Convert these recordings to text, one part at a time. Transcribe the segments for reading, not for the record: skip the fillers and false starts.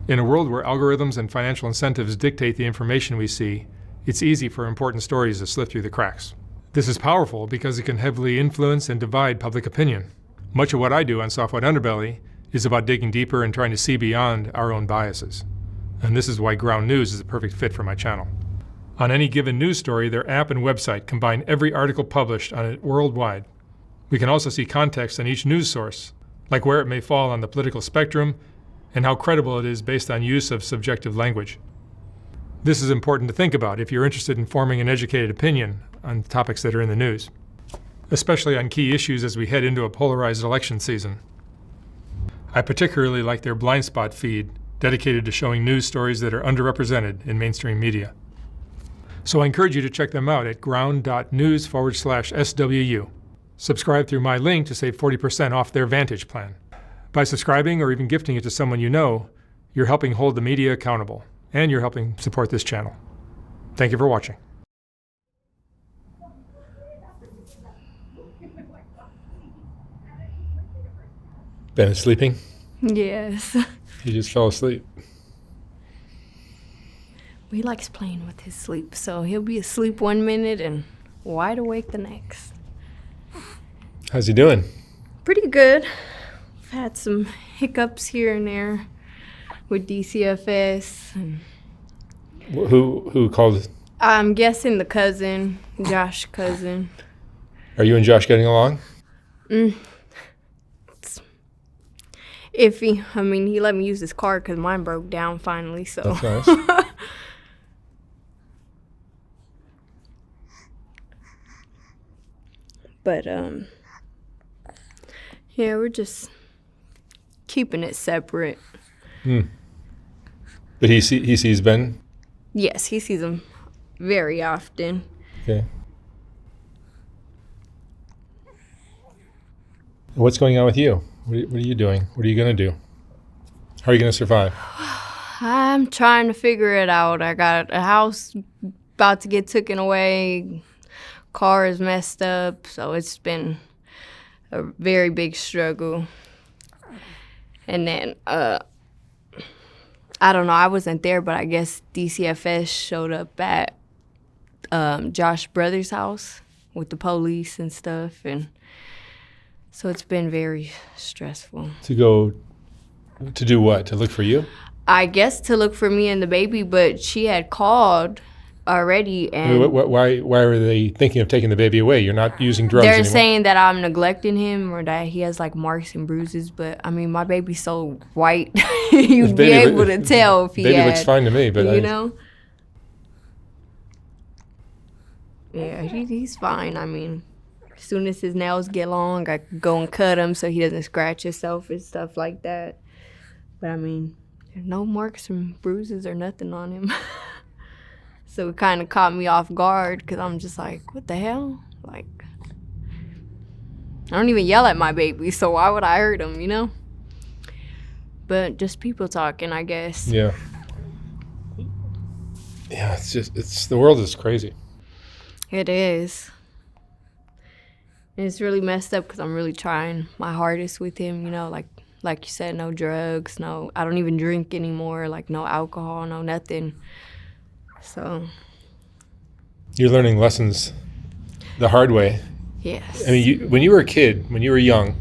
In a world where algorithms and financial incentives dictate the information we see, it's easy for important stories to slip through the cracks. This is powerful because it can heavily influence and divide public opinion. Much of what I do on White Underbelly is about digging deeper and trying to see beyond our own biases. And this is why Ground News is a perfect fit for my channel. On any given news story, their app and website combine every article published on it worldwide. We can also see context on each news source, like where it may fall on the political spectrum and how credible it is based on use of subjective language. This is important to think about if you're interested in forming an educated opinion on topics that are in the news, especially on key issues as we head into a polarized election season. I particularly like their blind spot feed, dedicated to showing news stories that are underrepresented in mainstream media. So I encourage you to check them out at ground.news/SWU. Subscribe through my link to save 40% off their Vantage plan. By subscribing or even gifting it to someone you know, you're helping hold the media accountable, and you're helping support this channel. Thank you for watching. Ben is sleeping? Yes. He just fell asleep. He likes playing with his sleep, so he'll be asleep 1 minute and wide awake the next. How's he doing? Pretty good. I've had some hiccups here and there with DCFS. And Who called? I'm guessing the cousin, Josh cousin. Are you and Josh getting along? It's iffy. I mean, he let me use his car because mine broke down finally, so. That's nice. But, yeah, we're just keeping it separate. But he sees Ben? Yes, he sees him very often. Okay. What's going on with you? What are you doing? What are you going to do? How are you going to survive? I'm trying to figure it out. I got a house about to get taken away. Car is messed up, so it's been a very big struggle. And then, I don't know, I wasn't there, but I guess DCFS showed up at Josh's brother's house with the police and stuff, and so it's been very stressful. To do what? To look for you? I guess to look for me and the baby, but she had called already, and why are they thinking of taking the baby away? You're not using drugs anymore. They're saying that I'm neglecting him or that he has like marks and bruises, but I mean, my baby's so white, you'd be able to tell if he had. Baby looks fine to me, but you know? Yeah, he's fine. I mean, as soon as his nails get long, I go and cut him so he doesn't scratch himself and stuff like that. But I mean, there's no marks and bruises or nothing on him. So it kind of caught me off guard because I'm just like, what the hell? Like, I don't even yell at my baby, so why would I hurt him, you know? But just people talking, I guess. Yeah. Yeah, the world is crazy. It is. And it's really messed up because I'm really trying my hardest with him, you know, like you said, no drugs, I don't even drink anymore, like no alcohol, no nothing. So you're learning lessons the hard way. Yes. I mean, when you were a kid, when you were young,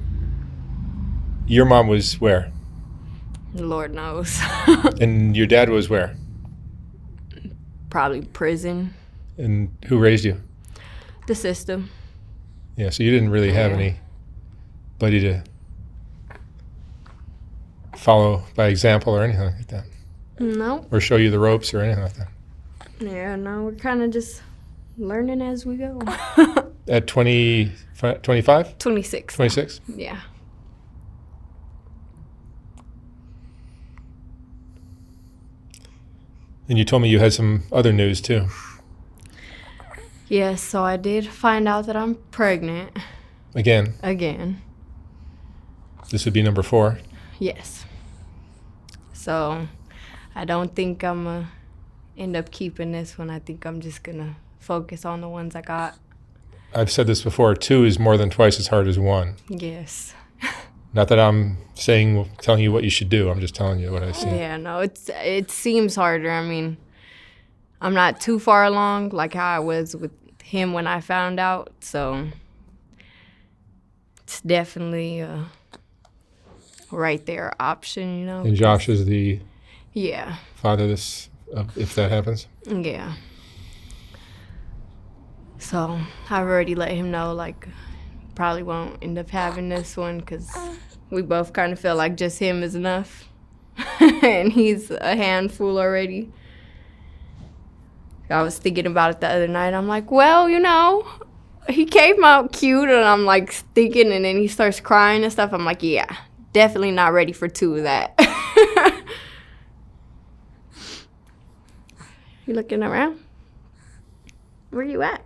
your mom was where? Lord knows. And your dad was where? Probably prison. And who raised you? The system. Yeah, so you didn't really have anybody to follow by example or anything like that. No. Or show you the ropes or anything like that. Yeah, no, we're kind of just learning as we go. At 25? 26. 26? Yeah. And you told me you had some other news too. Yes, so I did find out that I'm pregnant. Again? Again. This would be number 4? Yes. So I don't think I'm going to end up keeping this one. I think I'm just going to focus on the ones I got. I've said this before, 2 is more than twice as hard as 1. Yes. Not that I'm telling you what you should do. I'm just telling you what I see. Yeah, no, it seems harder. I mean, I'm not too far along like how I was with him when I found out, so it's definitely a right there option, you know. And Josh is the Yeah. father of this, if that happens? Yeah. So I've already let him know, like, probably won't end up having this one because we both kind of feel like just him is enough. And he's a handful already. I was thinking about it the other night. I'm like, well, you know, he came out cute, and I'm like thinking, and then he starts crying and stuff. I'm like, yeah, definitely not ready for two of that. You looking around? Where you at?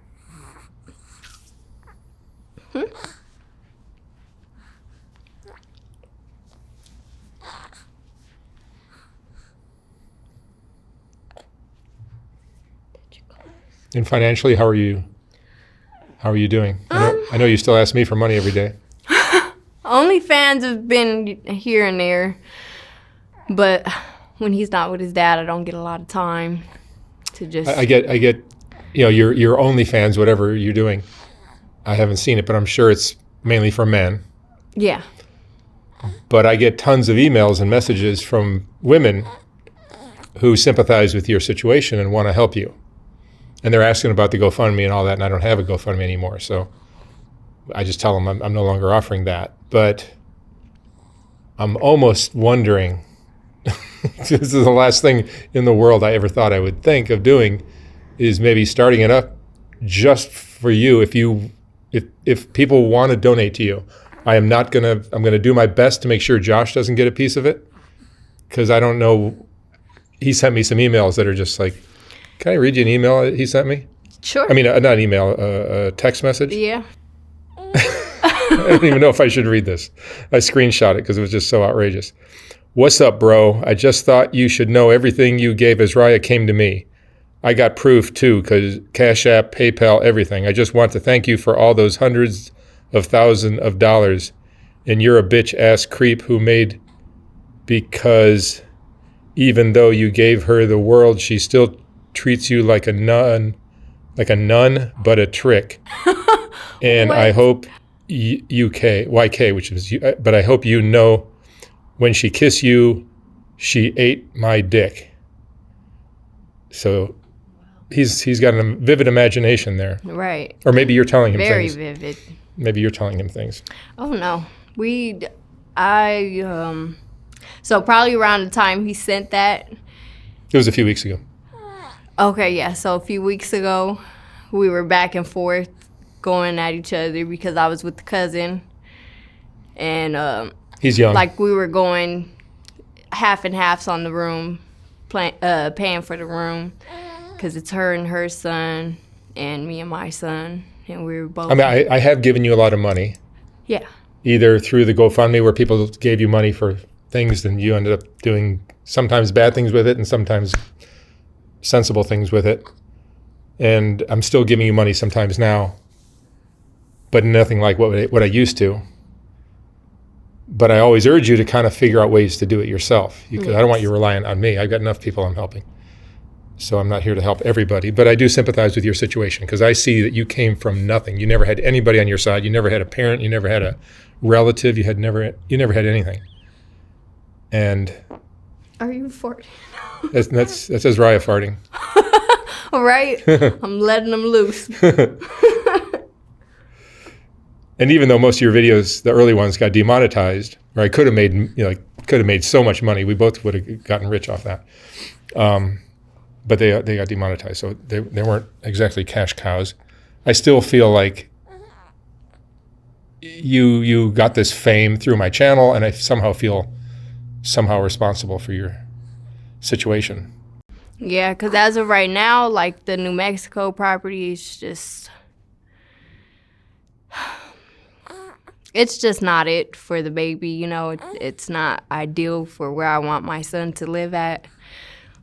And financially, how are you doing? I know you still ask me for money every day. OnlyFans have been here and there, but when he's not with his dad, I don't get a lot of time to just. I get, you know, your OnlyFans, whatever you're doing. I haven't seen it, but I'm sure it's mainly for men. Yeah. But I get tons of emails and messages from women who sympathize with your situation and want to help you. And they're asking about the GoFundMe and all that, and I don't have a GoFundMe anymore. So I just tell them I'm no longer offering that. But I'm almost wondering, this is the last thing in the world I ever thought I would think of doing, is maybe starting it up just for you. If people want to donate to you, I'm going to do my best to make sure Josh doesn't get a piece of it, because I don't know. He sent me some emails that are just like, can I read you an email he sent me? Sure. I mean, not an email, a text message. Yeah. I don't even know if I should read this. I screenshot it because it was just so outrageous. What's up, bro? I just thought you should know everything you gave Asriah came to me. I got proof too, because Cash App, PayPal, everything. I just want to thank you for all those hundreds of thousands of dollars. And you're a bitch-ass creep who made, because even though you gave her the world, she still treats you like a nun, but a trick. And What? I hope YK, which is, but I hope you know, when she kissed you, she ate my dick. So he's got a vivid imagination there. Right. Or maybe you're telling him Very things. vivid. Maybe you're telling him things. Oh no. So probably around the time he sent that. It was a few weeks ago. Okay, yeah. So a few weeks ago, we were back and forth going at each other because I was with the cousin, and He's young. like we were going half and halves on the room, paying for the room, because it's her and her son and me and my son, and we were both. I mean, I have given you a lot of money. Yeah. Either through the GoFundMe, where people gave you money for things and you ended up doing sometimes bad things with it and sometimes sensible things with it. And I'm still giving you money sometimes now, but nothing like what I used to. But I always urge you to kind of figure out ways to do it yourself. Because I don't want you relying on me. I've got enough people I'm helping. So I'm not here to help everybody. But I do sympathize with your situation, because I see that you came from nothing. You never had anybody on your side. You never had a parent. You never had a relative. You never had anything. And Are you farting? that's Asriah farting. All right. I'm letting them loose. And even though most of your videos, the early ones, got demonetized, or I could have made so much money. We both would have gotten rich off that. But they got demonetized, so they weren't exactly cash cows. I still feel like you got this fame through my channel, and I somehow feel responsible for your situation. Yeah, because as of right now, like the New Mexico property is just, it's just not it for the baby. You know, it's not ideal for where I want my son to live at,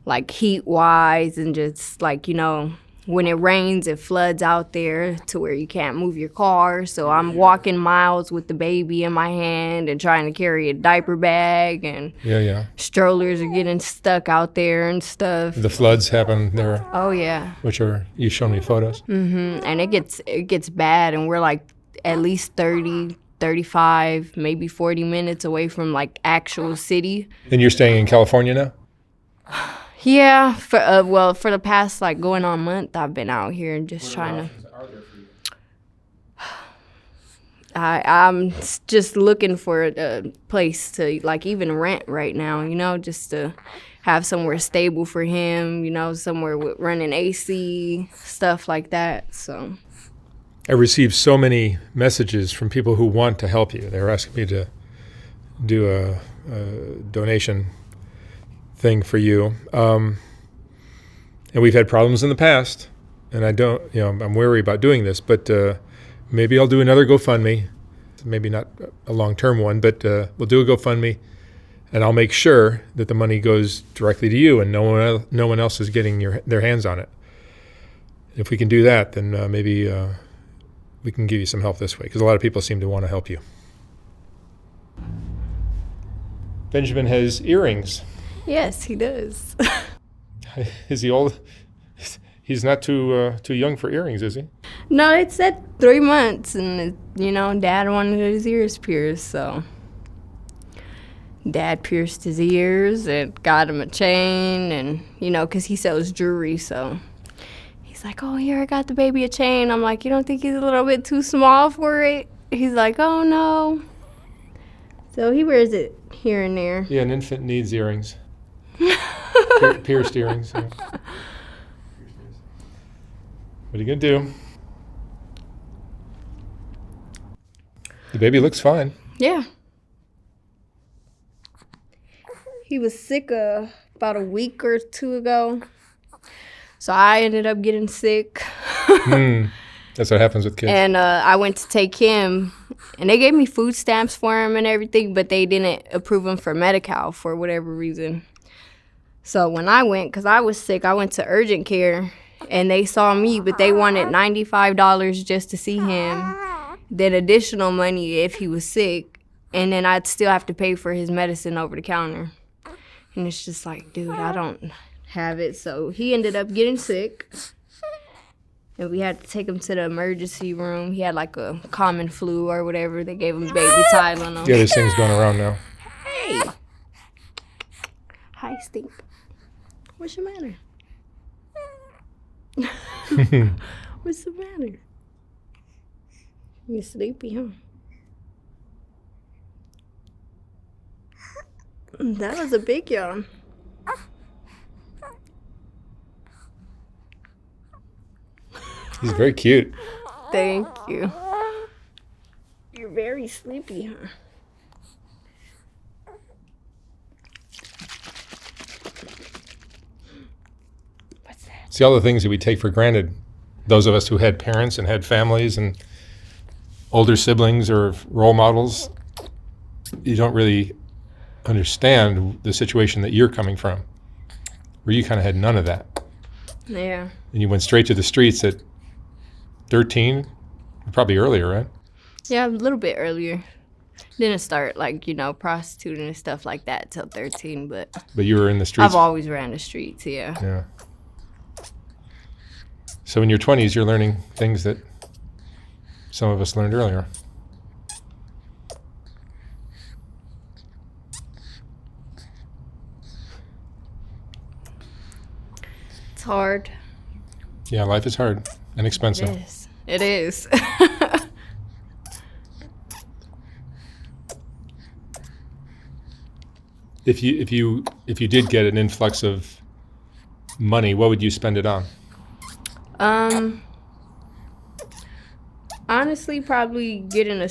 like heat-wise, and just like, you know, when it rains, it floods out there to where you can't move your car. So I'm walking miles with the baby in my hand and trying to carry a diaper bag, and strollers are getting stuck out there and stuff. The floods happen there. Oh yeah. You've shown me photos. And it gets bad, and we're like at least 30, 35, maybe 40 minutes away from like actual city. And you're staying in California now? Yeah, for the past like going on month, I've been out here and just trying to. I'm just looking for a place to like even rent right now, you know, just to have somewhere stable for him, you know, somewhere with running AC, stuff like that. So I received so many messages from people who want to help you. They're asking me to do a donation thing for you. And we've had problems in the past, and I'm wary about doing this, but maybe I'll do another GoFundMe. Maybe not a long-term one, but we'll do a GoFundMe, and I'll make sure that the money goes directly to you and no one else is getting their hands on it. If we can do that, then maybe we can give you some help this way, because a lot of people seem to want to help you. Benjamin has earrings. yes, he does. Is he old? He's not too young for earrings, is he? No, it said 3 months, and you know, Dad wanted his ears pierced, so Dad pierced his ears and got him a chain, and you know, cause he sells jewelry, so he's like, "Oh, here, I got the baby a chain." I'm like, "You don't think he's a little bit too small for it?" He's like, "Oh no." So he wears it here and there. Yeah, an infant needs earrings. Pierced earrings. Yeah. What are you going to do? The baby looks fine. Yeah. He was sick about a week or two ago. So I ended up getting sick. That's what happens with kids. And I went to take him, and they gave me food stamps for him and everything, but they didn't approve him for Medi-Cal for whatever reason. So when I went, because I was sick, I went to urgent care, and they saw me, but they wanted $95 just to see him, then additional money if he was sick, and then I'd still have to pay for his medicine over the counter. And it's just like, dude, I don't have it. So he ended up getting sick, and we had to take him to the emergency room. He had like a common flu or whatever. They gave him baby Tylenol. Yeah, this thing's going around now. Hey. Hi, Stink. What's the matter? What's the matter? You sleepy, huh? That was a big yawn. He's very cute. Thank you. You're very sleepy, huh? What's that? See, all the things that we take for granted, those of us who had parents and had families and older siblings or role models, you don't really understand the situation that you're coming from, where you kind of had none of that. Yeah. And you went straight to the streets at 13, probably earlier, right? Yeah, a little bit earlier. Didn't start like, you know, prostituting and stuff like that till 13, but you were in the streets. I've always ran the streets, yeah. Yeah. So in your 20s, you're learning things that some of us learned earlier. It's hard. Yeah, life is hard and expensive. It is. It is. If you did get an influx of money, what would you spend it on? Honestly, probably getting a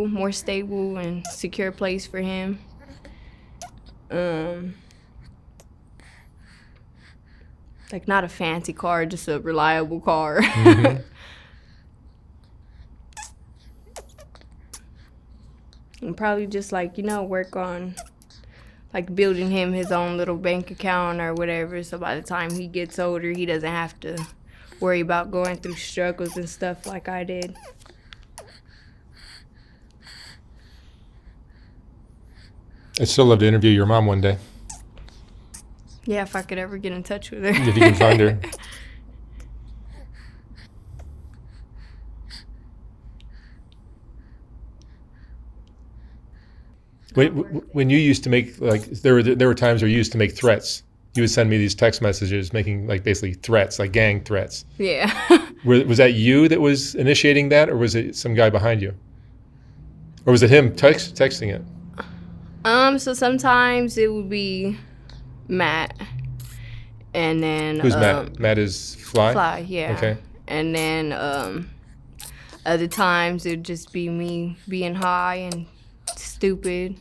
more stable and secure place for him. Like not a fancy car, just a reliable car. Mm-hmm. And probably just like, you know, work on like building him his own little bank account or whatever. So by the time he gets older, he doesn't have to worry about going through struggles and stuff like I did. I'd still love to interview your mom one day. Yeah, if I could ever get in touch with her. If you can find her. When you used to make, like, there were times where you used to make threats. You would send me these text messages making, like, basically threats, like gang threats. Yeah. Was that you that was initiating that, or was it some guy behind you? Or was it him texting it? So sometimes it would be Matt. And then who's Matt? Matt is Fly? Fly, yeah. Okay. And then other times it'd just be me being high and stupid.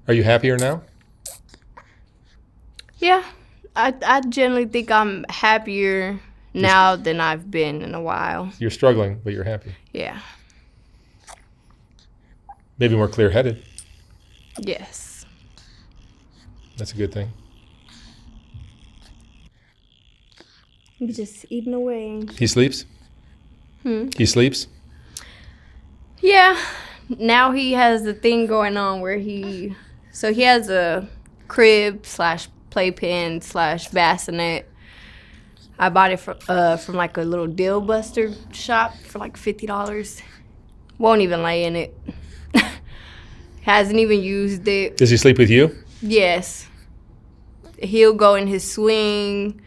Are you happier now? Yeah. I generally think I'm happier now than I've been in a while. You're struggling, but you're happy. Yeah. Maybe more clear-headed. Yes. That's a good thing. He's just eating away. He sleeps? He sleeps? Yeah. Now he has a thing going on where he has a crib / playpen / bassinet. I bought it from like a little deal buster shop for like $50. Won't even lay in it. Hasn't even used it. Does he sleep with you? Yes. He'll go in his swing,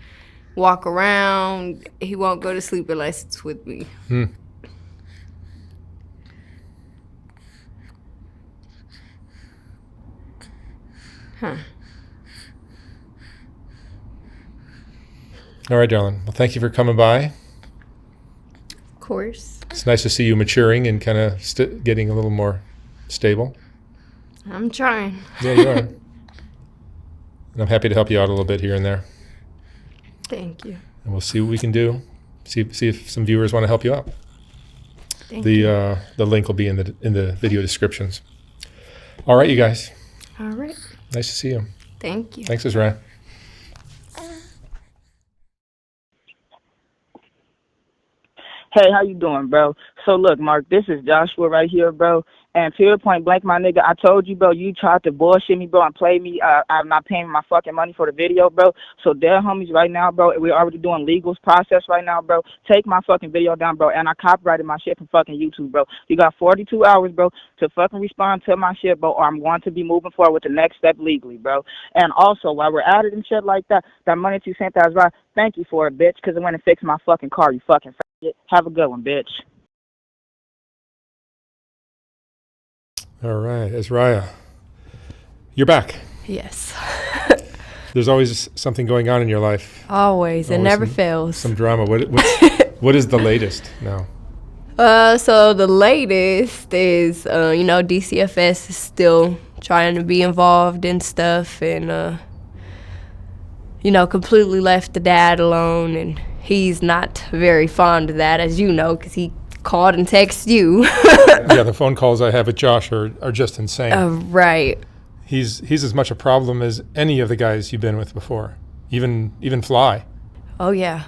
walk around. He won't go to sleep unless it's with me. Huh. All right, darling. Well, thank you for coming by. Of course. It's nice to see you maturing and kind of getting a little more stable. I'm trying. Yeah, you are. And I'm happy to help you out a little bit here and there. Thank you. And we'll see what we can do. See if some viewers want to help you out. Thank you. The link will be in the video descriptions. All right, you guys. All right. Nice to see you. Thank you. Thanks, Azra. Hey, how you doing, bro? So look, Mark, this is Joshua right here, bro. And period point blank, my nigga, I told you, bro, you tried to bullshit me, bro, and play me. I'm not paying my fucking money for the video, bro. So they're homies right now, bro. We're already doing legals process right now, bro. Take my fucking video down, bro. And I copyrighted my shit from fucking YouTube, bro. You got 42 hours, bro, to fucking respond to my shit, bro, or I'm going to be moving forward with the next step legally, bro. And also, while we're at it and shit like that, that money that you sent that right, thank you for it, bitch, because it went and fixed my fucking car, you fucking faggot. Have a good one, bitch. All right, Azriah, you're back. Yes. There's always something going on in your life. Always. It never fails. Some drama. What is the latest now? So the latest is, DCFS is still trying to be involved in stuff and, completely left the dad alone. And he's not very fond of that, as you know, because he called and texted you. Yeah, the phone calls I have with Josh are just insane. Right. He's as much a problem as any of the guys you've been with before, even Fly. Oh, yeah.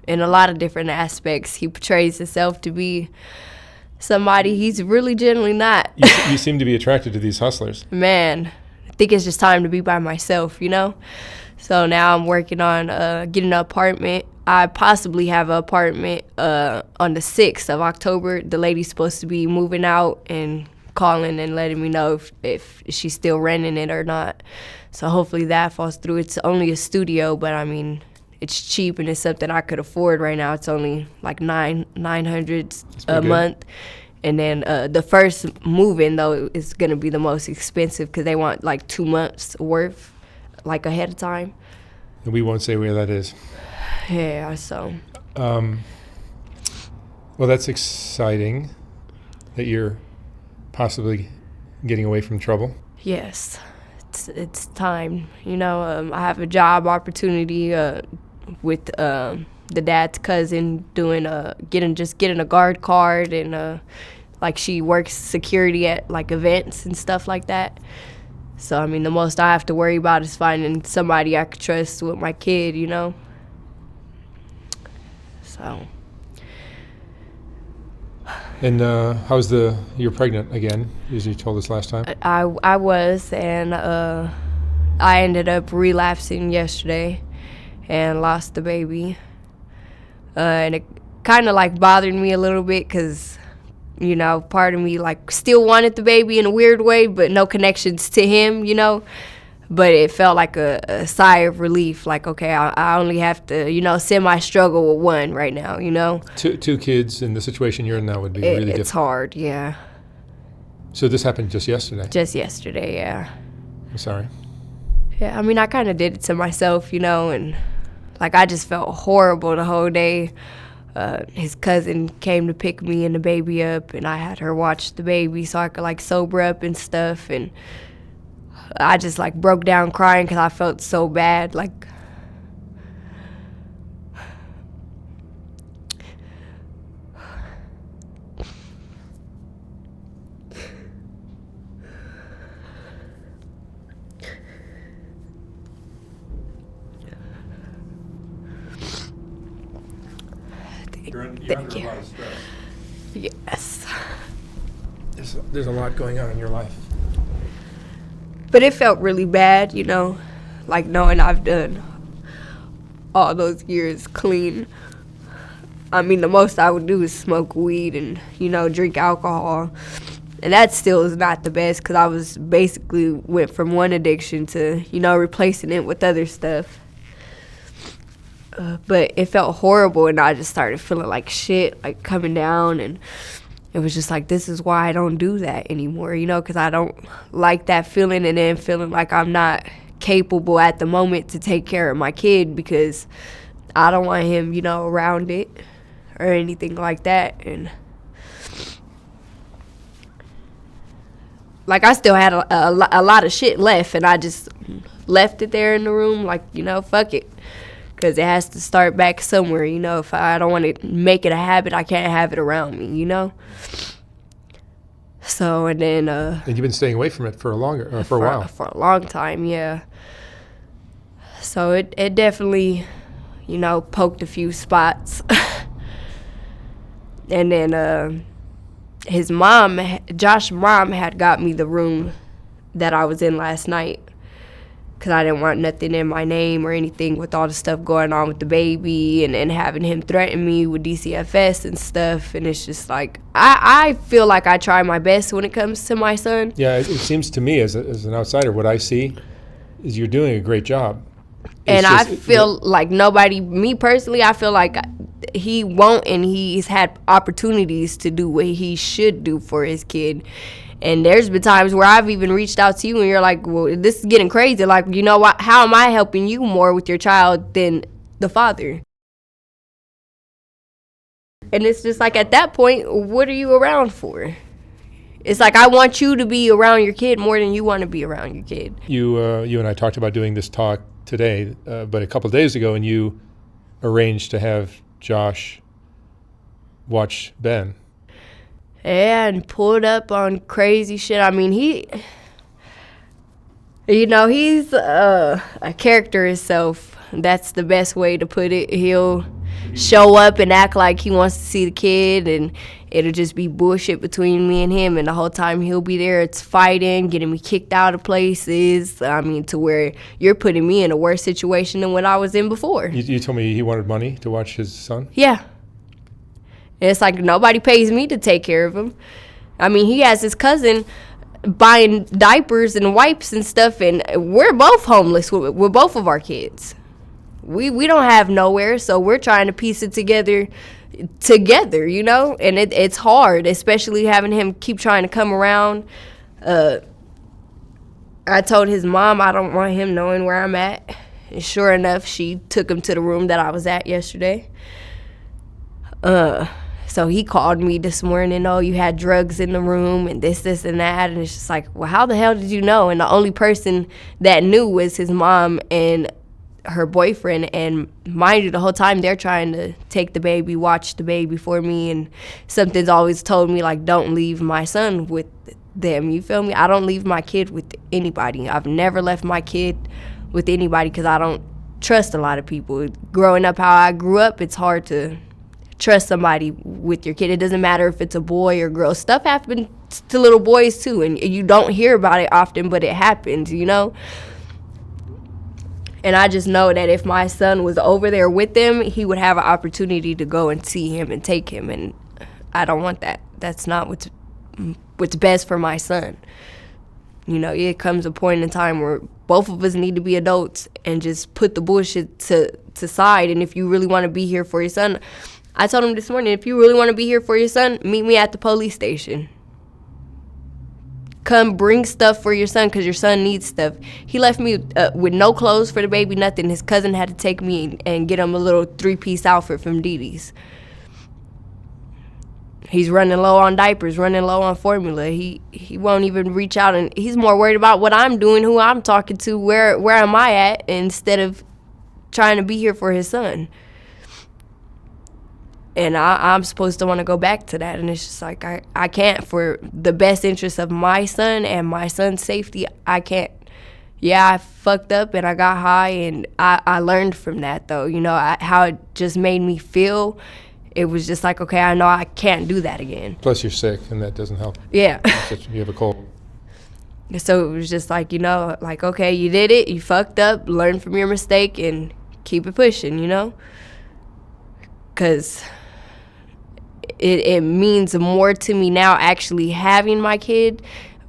In a lot of different aspects. He portrays himself to be somebody he's really generally not. You seem to be attracted to these hustlers. Man, I think it's just time to be by myself, So now I'm working on getting an apartment. I possibly have an apartment on the 6th of October. The lady's supposed to be moving out and calling and letting me know if she's still renting it or not. So hopefully that falls through. It's only a studio, but I mean, it's cheap and it's something I could afford right now. It's only like $900 a month. And then the first move-in, though, is going to be the most expensive because they want like 2 months worth, like ahead of time. And we won't say where that is. Yeah, so. Well, that's exciting that you're possibly getting away from trouble. Yes, it's time. I have a job opportunity with the dad's cousin doing getting a guard card and like she works security at like events and stuff like that. So, I mean, the most I have to worry about is finding somebody I could trust with my kid, you know? So. And you're pregnant again, as you told us last time? I was, and I ended up relapsing yesterday and lost the baby. And it kind of like bothered me a little bit because, you know, part of me like still wanted the baby in a weird way, but no connections to him, you know. But it felt like a sigh of relief, like, okay, I only have to, you know, semi-struggle with one right now, you know. Two kids in the situation you're in now would be really difficult. It's hard, yeah. So this happened just yesterday? Just yesterday, yeah. I'm sorry. Yeah, I mean, I kind of did it to myself, you know, and, like, I just felt horrible the whole day. His cousin came to pick me and the baby up, and I had her watch the baby so I could, like, sober up and stuff, and I just, like, broke down crying because I felt so bad, like. You're under Thank a lot of stress. Yes. There's a lot going on in your life. But it felt really bad, you know, like knowing I've done all those years clean. I mean, the most I would do is smoke weed and, you know, drink alcohol. And that still is not the best because I was basically went from one addiction to, you know, replacing it with other stuff. But it felt horrible, and I just started feeling like shit, like coming down, and it was just like, this is why I don't do that anymore, you know, because I don't like that feeling, and then feeling like I'm not capable at the moment to take care of my kid because I don't want him, you know, around it or anything like that. And like, I still had a lot of shit left, and I just left it there in the room, like, you know, fuck it. Because it has to start back somewhere, you know. If I don't want to make it a habit, I can't have it around me, you know. So, and then. And you've been staying away from it for a while. For a long time, yeah. So it definitely, you know, poked a few spots. And then his mom, Josh's mom, had got me the room that I was in last night. Because I didn't want nothing in my name or anything with all the stuff going on with the baby and having him threaten me with DCFS and stuff. And it's just like, I feel like I try my best when it comes to my son. Yeah, it seems to me as an outsider, what I see is you're doing a great job. And I feel like me personally, I feel like he won't, and he's had opportunities to do what he should do for his kid. And there's been times where I've even reached out to you and you're like, well, this is getting crazy. Like, you know what? How am I helping you more with your child than the father? And it's just like, at that point, what are you around for? It's like, I want you to be around your kid more than you want to be around your kid. You and I talked about doing this talk today, but a couple of days ago, and you arranged to have Josh watch Ben. And pulled up on crazy shit. I mean, he's a character himself. That's the best way to put it. He'll show up and act like he wants to see the kid, and it'll just be bullshit between me and him. And the whole time he'll be there, it's fighting, getting me kicked out of places. I mean, to where you're putting me in a worse situation than what I was in before. You told me he wanted money to watch his son? Yeah. It's like, nobody pays me to take care of him. I mean, he has his cousin buying diapers and wipes and stuff, and we're both homeless with both of our kids. We don't have nowhere, so we're trying to piece it together, you know? And it's hard, especially having him keep trying to come around. I told his mom I don't want him knowing where I'm at. And sure enough, she took him to the room that I was at yesterday. So he called me this morning, oh, you had drugs in the room and this, and that. And it's just like, well, how the hell did you know? And the only person that knew was his mom and her boyfriend. And mind you, the whole time they're trying to take the baby, watch the baby for me. And something's always told me, like, don't leave my son with them, you feel me? I don't leave my kid with anybody. I've never left my kid with anybody because I don't trust a lot of people. Growing up how I grew up, it's hard to trust somebody with your kid. It doesn't matter if it's a boy or girl. Stuff happens to little boys too, and you don't hear about it often, but it happens, you know? And I just know that if my son was over there with them, he would have an opportunity to go and see him and take him, and I don't want that. That's not what's best for my son. You know, it comes a point in time where both of us need to be adults and just put the bullshit to side. And if you really want to be here for your son, I told him this morning, if you really want to be here for your son, meet me at the police station. Come bring stuff for your son because your son needs stuff. He left me with no clothes for the baby, nothing. His cousin had to take me and get him a little 3-piece outfit from Didi's. He's running low on diapers, running low on formula. He won't even reach out, and he's more worried about what I'm doing, who I'm talking to, where am I at, instead of trying to be here for his son. And I'm supposed to want to go back to that, and it's just like I can't. For the best interest of my son and my son's safety, I can't. Yeah, I fucked up and I got high, and I learned from that, though. You know, how it just made me feel. It was just like, okay, I know I can't do that again. Plus you're sick, and that doesn't help. Yeah. You have a cold. So it was just like, you know, like, okay, you did it, you fucked up, learn from your mistake, and keep it pushing, you know? Because it means more to me now actually having my kid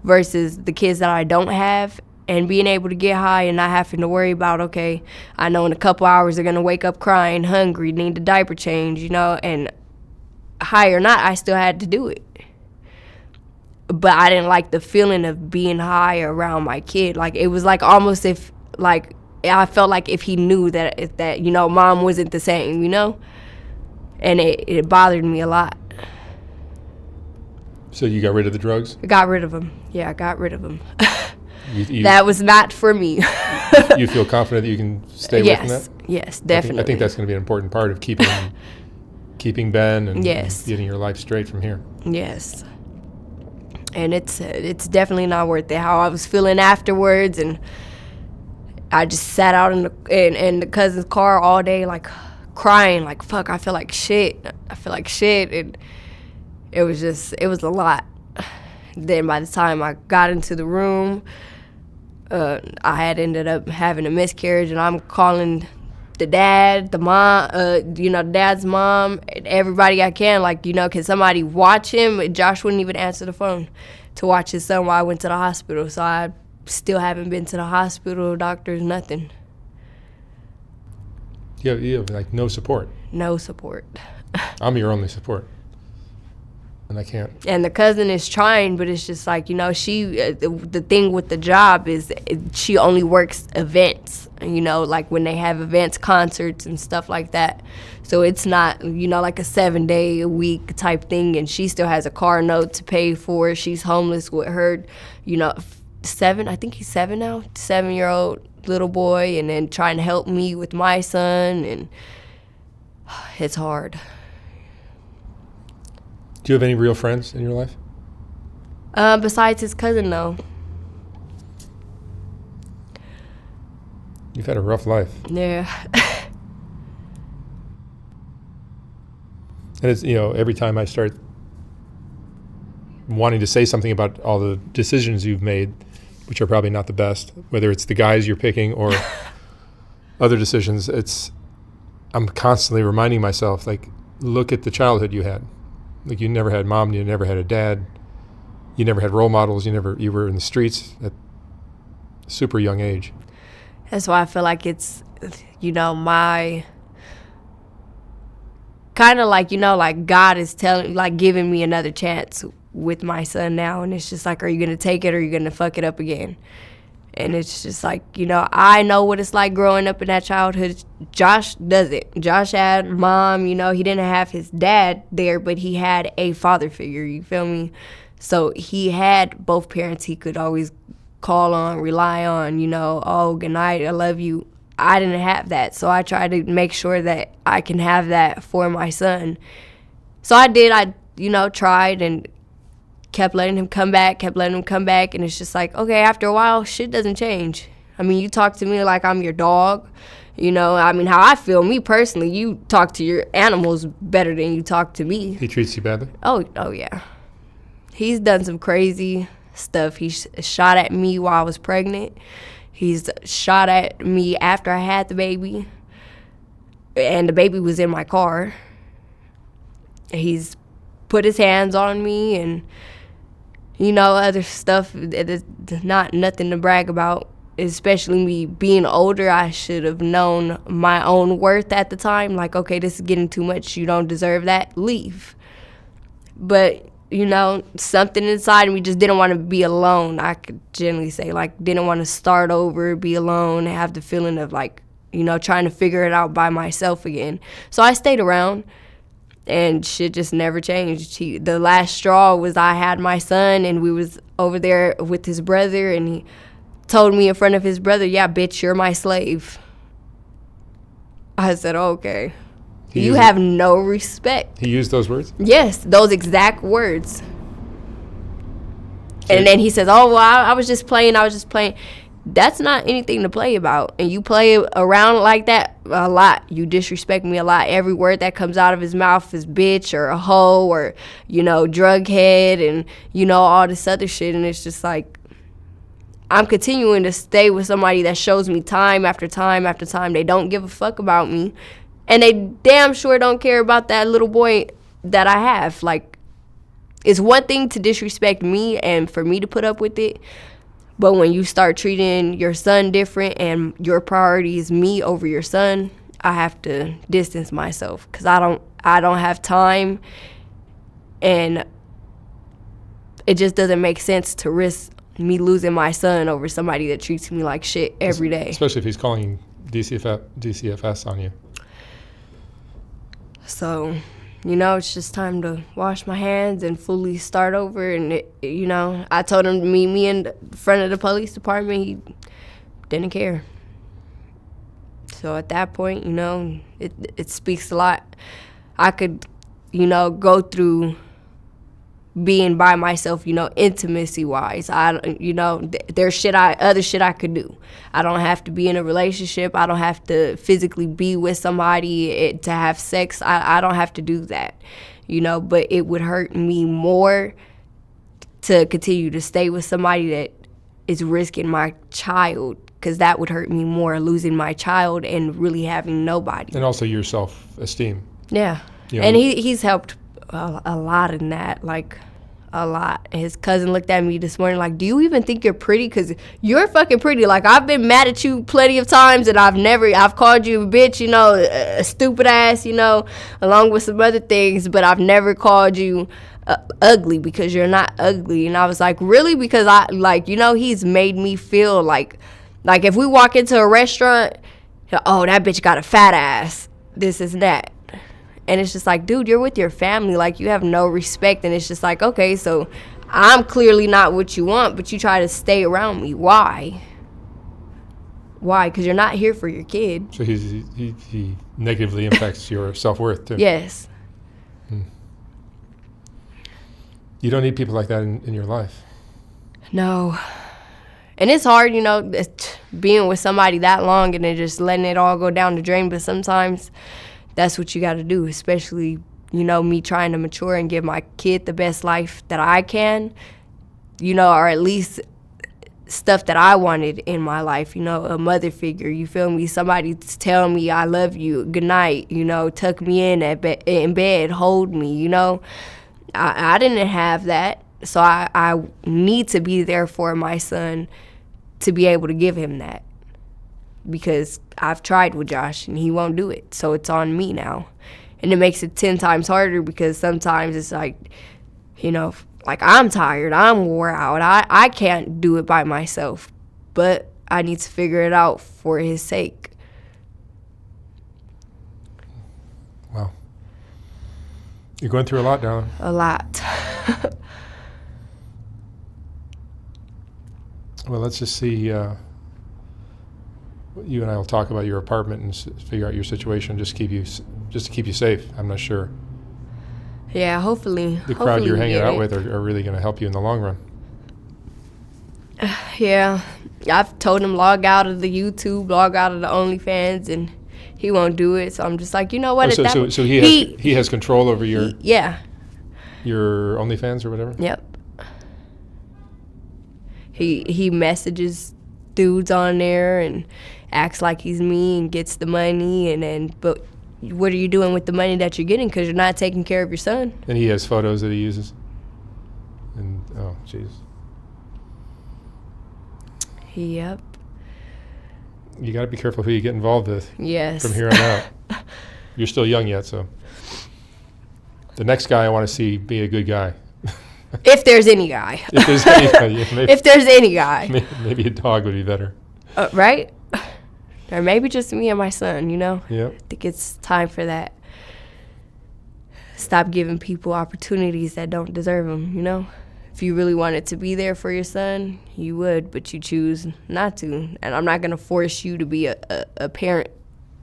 versus the kids that I don't have, and being able to get high and not having to worry about, okay, I know in a couple hours they're going to wake up crying, hungry, need a diaper change, you know, and high or not, I still had to do it. But I didn't like the feeling of being high around my kid. Like, it was like almost if, like, I felt like if he knew that you know, mom wasn't the same, you know? And it bothered me a lot. So you got rid of the drugs? I got rid of them. Yeah, I got rid of them. You, that was not for me. You feel confident that you can stay away from that? Yes, definitely. I think that's going to be an important part of keeping Ben and yes. getting your life straight from here. Yes. And it's definitely not worth it. How I was feeling afterwards, and I just sat out in the cousin's car all day, like crying, like, fuck, I feel like shit. And it was a lot. Then by the time I got into the room, I had ended up having a miscarriage, and I'm calling the dad, the mom, dad's mom, and everybody I can, like, you know, can somebody watch him? Josh wouldn't even answer the phone to watch his son while I went to the hospital, so I still haven't been to the hospital, doctors, nothing. You have like no support. No support. I'm your only support. And I can't. And the cousin is trying, but it's just like, you know, she, the thing with the job is she only works events, you know, like when they have events, concerts and stuff like that. So it's not, you know, like a 7-day-a-week type thing, and she still has a car note to pay for. She's homeless with her, you know, I think he's 7 now, 7-year-old little boy, and then trying to help me with my son, and it's hard. Do you have any real friends in your life? Besides his cousin, no. You've had a rough life. Yeah. And it's, you know, every time I start wanting to say something about all the decisions you've made, which are probably not the best, whether it's the guys you're picking or other decisions, I'm constantly reminding myself, like, look at the childhood you had. Like, you never had mom, you never had a dad, you never had role models, you were in the streets at a super young age. That's why I feel like it's, you know, my kind of like, you know, like God is giving me another chance with my son now, and it's just like, are you gonna take it or are you gonna fuck it up again? And it's just like, you know, I know what it's like growing up in that childhood. Josh doesn't. Josh had mom, you know, he didn't have his dad there, but he had a father figure, you feel me? So he had both parents he could always call on, rely on, you know, oh, good night, I love you. I didn't have that, so I tried to make sure that I can have that for my son. So I did, you know, tried, and kept letting him come back, and it's just like, okay, after a while, shit doesn't change. I mean, you talk to me like I'm your dog. You know, I mean, how I feel, me personally, you talk to your animals better than you talk to me. He treats you badly? Oh yeah. He's done some crazy stuff. He shot at me while I was pregnant. He's shot at me after I had the baby. And the baby was in my car. He's put his hands on me and, you know, other stuff that is not nothing to brag about. Especially me being older, I should have known my own worth at the time. Like, okay, this is getting too much. You don't deserve that. Leave. But, you know, something inside of me just didn't want to be alone. I could generally say, like, didn't want to start over, be alone, have the feeling of, like, you know, trying to figure it out by myself again. So I stayed around, and shit just never changed. The last straw was I had my son, and we was over there with his brother, and he told me in front of his brother, yeah, bitch, you're my slave. I said, okay. You have no respect. He used those words? Yes, those exact words. And then he says, oh, well, I was just playing. That's not anything to play about. And you play around like that a lot. You disrespect me a lot. Every word that comes out of his mouth is bitch or a hoe or, you know, drug head and, you know, all this other shit. And it's just like, I'm continuing to stay with somebody that shows me time after time after time. They don't give a fuck about me. And they damn sure don't care about that little boy that I have. Like, it's one thing to disrespect me and for me to put up with it. But when you start treating your son different and your priority is me over your son, I have to distance myself because I don't have time. And it just doesn't make sense to risk me losing my son over somebody that treats me like shit every day. Especially if he's calling DCFS on you. So, you know, it's just time to wash my hands and fully start over. And, you know, I told him to meet me in front of the police department. He didn't care. So at that point, you know, it speaks a lot. I could, you know, go through being by myself, you know, intimacy-wise. You know, there's other shit I could do. I don't have to be in a relationship. I don't have to physically be with somebody to have sex. I don't have to do that, you know, but it would hurt me more to continue to stay with somebody that is risking my child, because that would hurt me more, losing my child and really having nobody. And also your self-esteem. Yeah. You know, and he's helped a lot in that, like a lot. His cousin looked at me this morning like, do you even think you're pretty? Because you're fucking pretty. Like, I've been mad at you plenty of times, and I've called you a bitch, you know, a stupid ass, you know, along with some other things, but I've never called you ugly, because you're not ugly. And I was like, really? Because you know, he's made me feel like if we walk into a restaurant, oh, that bitch got a fat ass, this is that. And it's just like, dude, you're with your family. Like, you have no respect. And it's just like, okay, so I'm clearly not what you want, but you try to stay around me. Why? Why? Because you're not here for your kid. So he negatively impacts your self-worth, too. Yes. You don't need people like that in your life. No. And it's hard, you know, being with somebody that long and then just letting it all go down the drain. But sometimes that's what you got to do, especially, you know, me trying to mature and give my kid the best life that I can, you know, or at least stuff that I wanted in my life, you know, a mother figure, you feel me? Somebody tell me I love you, good night, you know, tuck me in in bed, hold me, you know. I didn't have that, so I need to be there for my son to be able to give him that. Because I've tried with Josh and he won't do it. So it's on me now. And it makes it 10 times harder, because sometimes it's like, you know, like, I'm tired, I'm wore out, I can't do it by myself. But I need to figure it out for his sake. Wow. You're going through a lot, darling. A lot. Well, let's just see. You and I will talk about your apartment and figure out your situation, just to keep you safe. I'm not sure. Yeah, hopefully. The crowd you're hanging out with are really going to help you in the long run. Yeah. I've told him log out of the YouTube, log out of the OnlyFans, and he won't do it. So I'm just like, you know what? So he has control over your OnlyFans or whatever? Yep. He messages dudes on there and acts like he's me and gets the money, but what are you doing with the money that you're getting? Because you're not taking care of your son. And he has photos that he uses. And oh, jeez. Yep. You got to be careful who you get involved with. Yes. From here on out. You're still young yet, so the next guy I want to see be a good guy. If there's any guy. If there's any guy. Yeah, maybe, if there's any guy. Maybe a dog would be better. Right? Or maybe just me and my son, you know? Yep. I think it's time for that. Stop giving people opportunities that don't deserve them, you know? If you really wanted to be there for your son, you would, but you choose not to. And I'm not going to force you to be a parent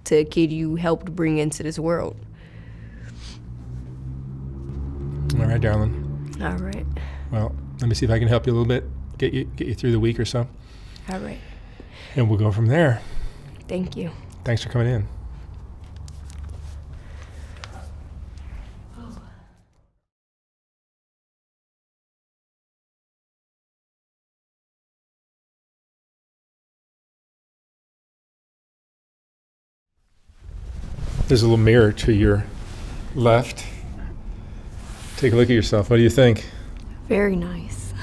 to a kid you helped bring into this world. All right, darling. All right. Well, let me see if I can help you a little bit, get you through the week or so. All right. And we'll go from there. Thank you. Thanks for coming in. There's a little mirror to your left. Take a look at yourself. What do you think? Very nice.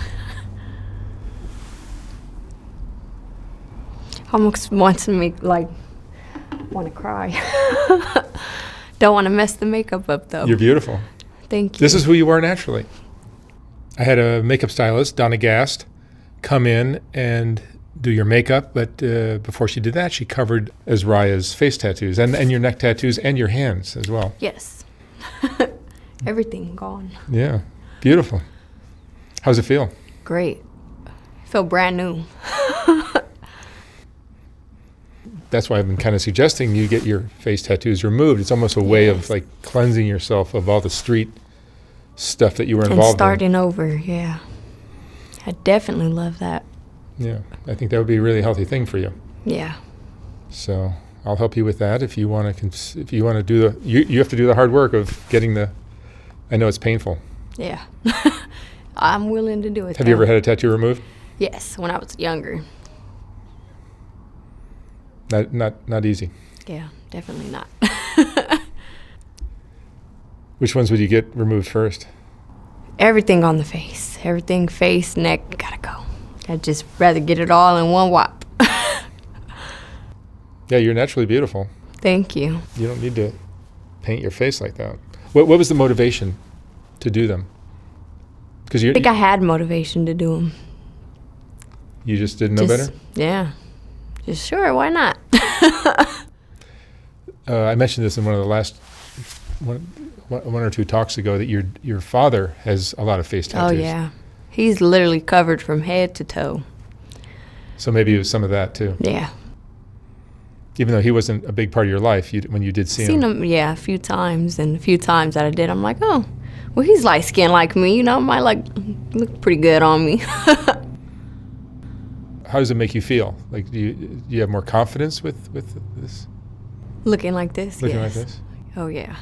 Almost wants to make, want to cry. Don't want to mess the makeup up, though. You're beautiful. Thank you. This is who you are naturally. I had a makeup stylist, Donna Gast, come in and do your makeup, but before she did that, she covered Asriah's face tattoos and your neck tattoos and your hands as well. Yes. Everything gone. Yeah. Beautiful. How's it feel? Great. I feel brand new. That's why I've been kind of suggesting you get your face tattoos removed. It's almost a way of cleansing yourself of all the street stuff that you were involved in. And starting over, yeah. I definitely love that. Yeah, I think that would be a really healthy thing for you. Yeah. So I'll help you with that if you want to. If you want to do you have to do the hard work of getting the. I know it's painful. Yeah. I'm willing to do it. Have you ever had a tattoo removed? Yes, when I was younger. Not easy. Yeah, definitely not. Which ones would you get removed first? Everything on the face. Everything, face, neck, gotta go. I'd just rather get it all in one whop. Yeah, you're naturally beautiful. Thank you. You don't need to paint your face like that. What was the motivation to do them? Because I think I had motivation to do them. You just didn't know better? Yeah. Just sure, why not? I mentioned this in one of the last one or two talks ago that your father has a lot of face tattoos. Oh, yeah. He's literally covered from head to toe. So maybe it was some of that, too. Yeah. Even though he wasn't a big part of your life, when you did see him. Seen him, yeah, a few times. And a few times that I did, I'm like, oh, well, he's light-skinned like me. You know, might look pretty good on me. How does it make you feel? Like, do you have more confidence with this? Looking like this, Looking yes. like this? Oh, yeah.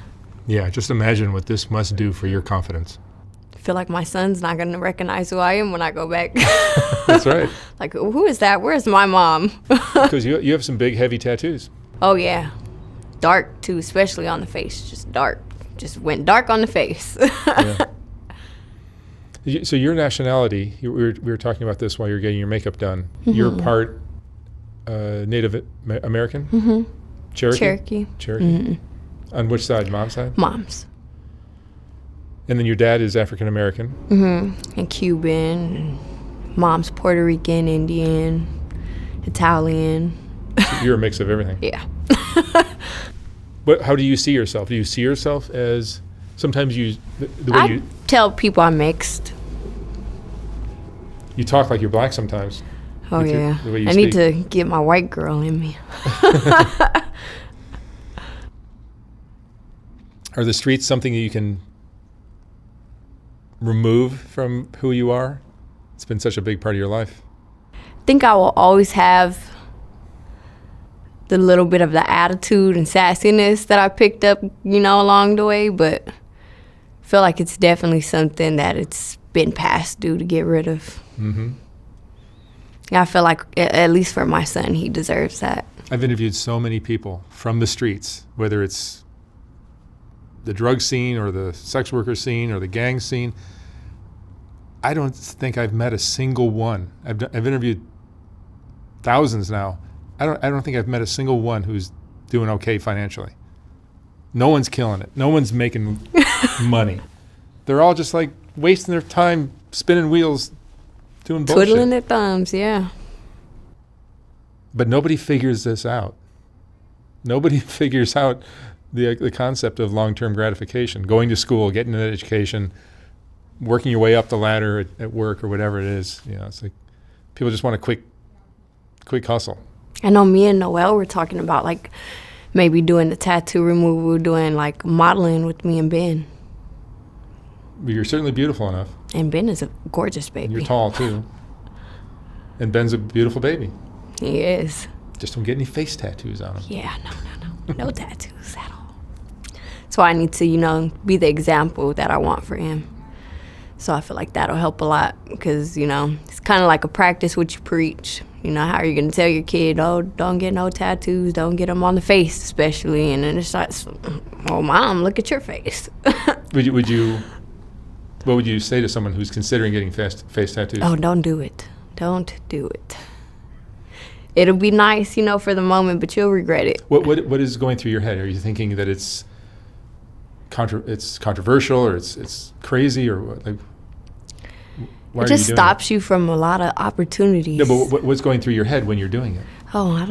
Yeah, just imagine what this must do for your confidence. I feel like my son's not going to recognize who I am when I go back. That's right. Like, who is that? Where's my mom? Because you have some big, heavy tattoos. Oh, yeah. Dark, too, especially on the face. Just dark. Just went dark on the face. Yeah. So your nationality, we were talking about this while you were getting your makeup done. Mm-hmm. You're part Native American? Mm-hmm. Cherokee? Cherokee. Mm-hmm. On which side? Mom's side? Mom's. And then your dad is African American? Mm-hmm. And Cuban. And mom's Puerto Rican, Indian, Italian. So you're a mix of everything. Yeah. But how do you see yourself? Do you see yourself as sometimes the way I tell people I'm mixed. You talk like you're black sometimes. Oh, yeah. The way you I speak. need to get my white girl in me. Are the streets something that you can remove from who you are? It's been such a big part of your life. I think I will always have the little bit of the attitude and sassiness that I picked up, along the way, but I feel like it's definitely something that it's been past due to get rid of. Mm-hmm. I feel like, at least for my son, he deserves that. I've interviewed so many people from the streets, whether it's the drug scene or the sex worker scene or the gang scene. I don't think I've met a single one. I've interviewed thousands now. I don't think I've met a single one who's doing okay financially. No one's killing it. No one's making money. They're all just like wasting their time spinning wheels, doing bullshit. Twiddling their thumbs, yeah. But nobody figures this out. Nobody figures out the concept of long-term gratification, going to school, getting an education, working your way up the ladder at work or whatever it is. It's like people just want a quick hustle. I know me and Noelle were talking about like maybe doing the tattoo removal, doing like modeling with me and Ben. You're certainly beautiful enough. And Ben is a gorgeous baby. And you're tall too. And Ben's a beautiful baby. He is. Just don't get any face tattoos on him. Yeah, no. No tattoos at all. So I need to, be the example that I want for him. So I feel like that'll help a lot because, it's kind of like a practice what you preach. How are you going to tell your kid, oh, don't get no tattoos, don't get them on the face especially. And then it's like, oh, Mom, look at your face. What would you say to someone who's considering getting face tattoos? Oh, don't do it. Don't do it. It'll be nice, for the moment, but you'll regret it. What is going through your head? Are you thinking that it's controversial or it's crazy or what? Like, why it just stops you from a lot of opportunities. No, but what's going through your head when you're doing it? Oh, I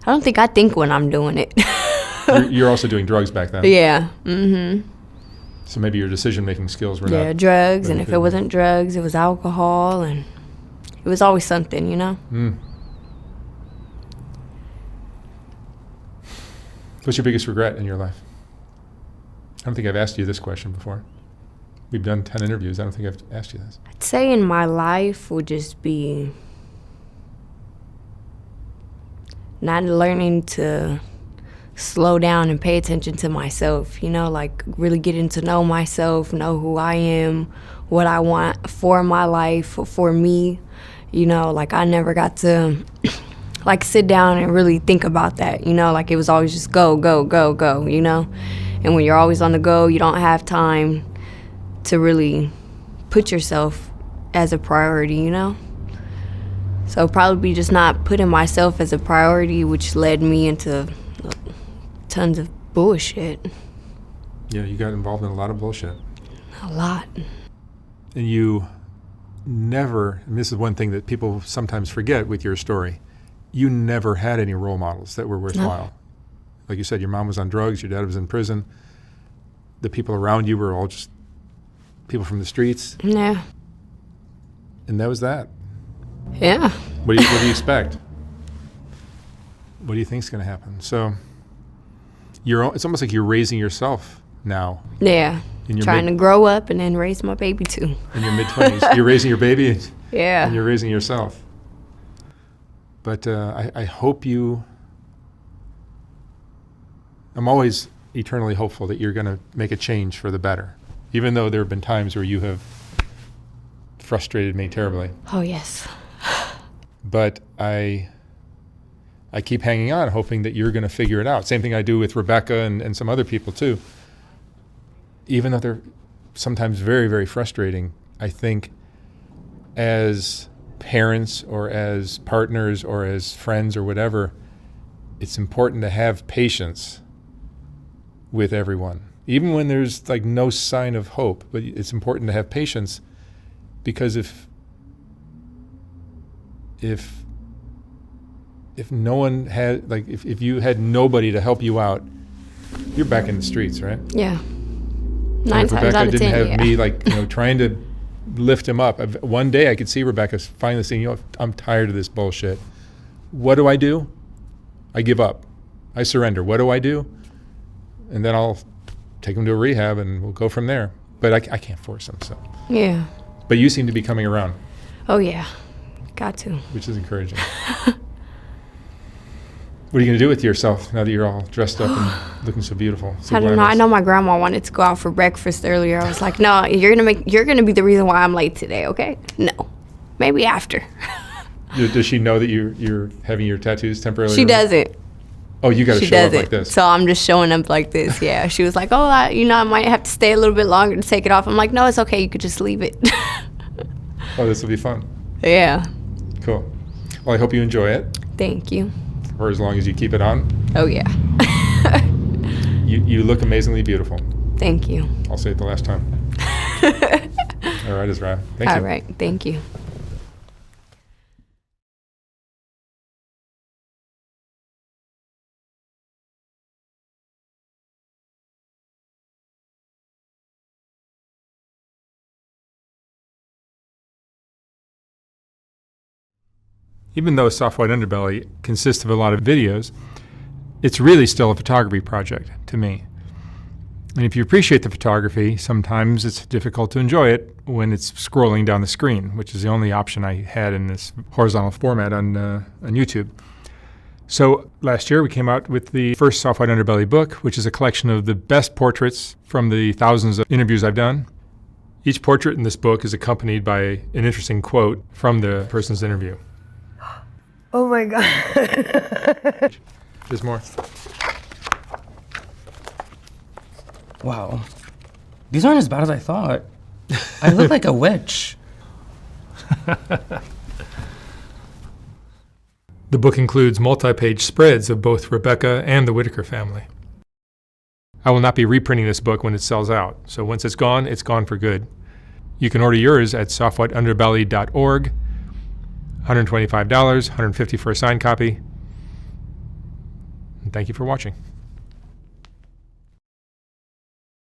don't think I think when I'm doing it. You're also doing drugs back then. Yeah. Mm-hmm. So maybe your decision-making skills were not. Yeah, drugs, and if it wasn't drugs, it was alcohol, and it was always something, Mm. What's your biggest regret in your life? I don't think I've asked you this question before. We've done 10 interviews. I don't think I've asked you this. I'd say in my life would just be not learning to slow down and pay attention to myself, like really getting to know myself, know who I am, what I want for my life, for me. Like I never got to like sit down and really think about that, like it was always just go, go, go, go, And when you're always on the go, you don't have time to really put yourself as a priority, So probably just not putting myself as a priority, which led me into tons of bullshit. Yeah, you got involved in a lot of bullshit. A lot. And you never, and this is one thing that people sometimes forget with your story, you never had any role models that were worthwhile. No. Like you said, your mom was on drugs, your dad was in prison. The people around you were all just people from the streets. Yeah. And that was that. Yeah. What do you expect? What do you think is going to happen? So it's almost like you're raising yourself now. Yeah. Trying to grow up and then raise my baby too. In your mid-20s. You're raising your baby. Yeah. And you're raising yourself. But I hope I'm always eternally hopeful that you're going to make a change for the better, even though there have been times where you have frustrated me terribly. Oh, yes. But I keep hanging on, hoping that you're going to figure it out. Same thing I do with Rebecca and some other people too. Even though they're sometimes very, very frustrating, I think as parents or as partners or as friends or whatever, it's important to have patience with everyone. Even when there's like no sign of hope, but it's important to have patience because if no one had, like if you had nobody to help you out, you're back in the streets, right? Yeah. 9 times out of 10, didn't have me trying to lift him up. One day I could see Rebecca finally saying, I'm tired of this bullshit. What do? I give up. I surrender. What do? And then I'll take him to a rehab and we'll go from there. but I can't force them. So. Yeah. But you seem to be coming around. Oh, yeah. Got to. Which is encouraging. What are you going to do with yourself now that you're all dressed up and looking so beautiful? So I don't know. glamorous? I know my grandma wanted to go out for breakfast earlier. I was like, no, you're gonna be the reason why I'm late today, okay? No. Maybe after. Does she know that you're having your tattoos temporarily? She doesn't. Oh, you got to show up like this. So I'm just showing up like this, yeah. She was like, oh, I might have to stay a little bit longer to take it off. I'm like, no, it's okay. You could just leave it. Oh, this will be fun. Yeah. Cool. Well, I hope you enjoy it. Thank you. For as long as you keep it on. Oh, yeah. You look amazingly beautiful. Thank you. I'll say it the last time. All right, Asriah. Thank you. All right. Thank you. Even though Soft White Underbelly consists of a lot of videos, it's really still a photography project to me. And if you appreciate the photography, sometimes it's difficult to enjoy it when it's scrolling down the screen, which is the only option I had in this horizontal format on YouTube. So last year we came out with the first Soft White Underbelly book, which is a collection of the best portraits from the thousands of interviews I've done. Each portrait in this book is accompanied by an interesting quote from the person's interview. Oh my God. There's more. Wow. These aren't as bad as I thought. I look like a witch. The book includes multi-page spreads of both Rebecca and the Whitaker family. I will not be reprinting this book when it sells out, so once it's gone for good. You can order yours at softwhiteunderbelly.org. $125, $150 for a signed copy. And thank you for watching.